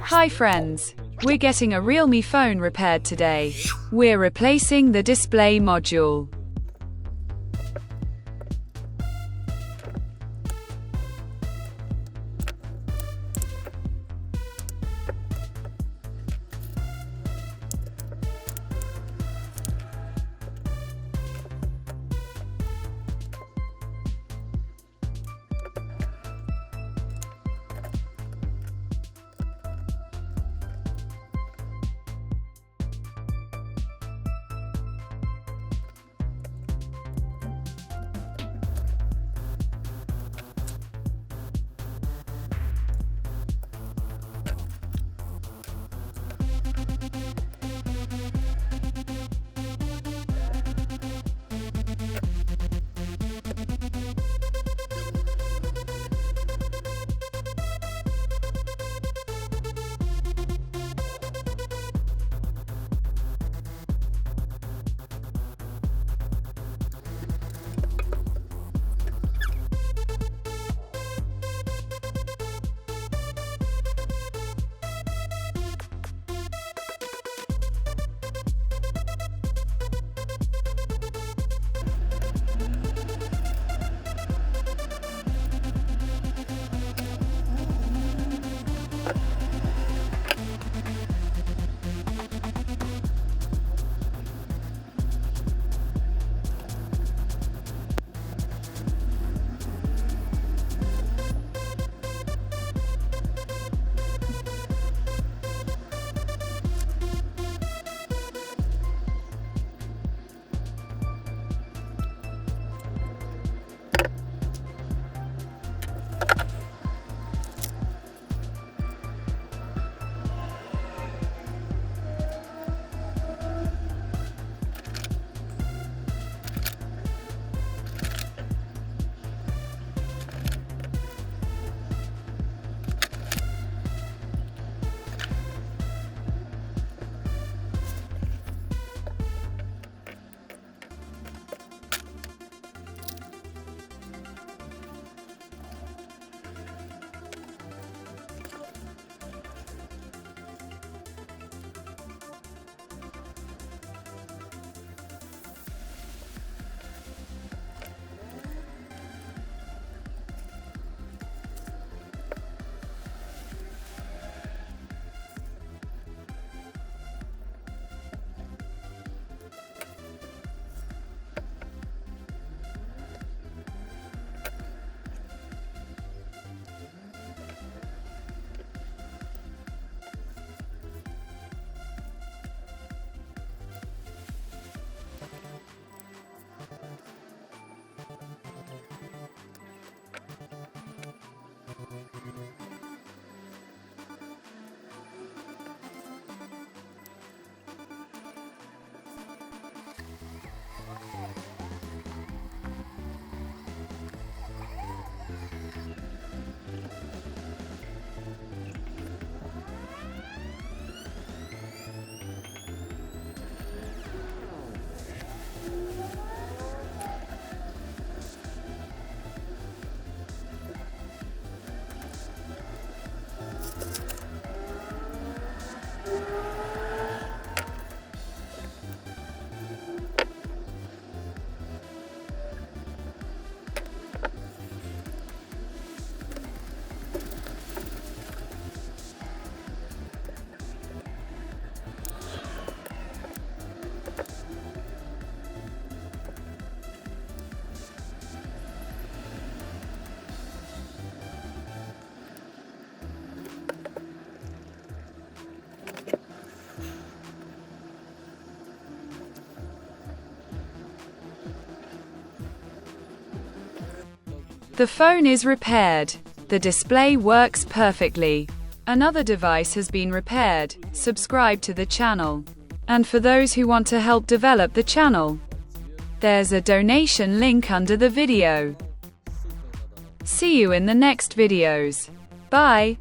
Hi friends, we're getting a REALME phone repaired today. We're replacing the display module. The phone is repaired. The display works perfectly. Another device has been repaired. Subscribe to the channel. And for those who want to help develop the channel, there's a donation link under the video. See you in the next videos. Bye.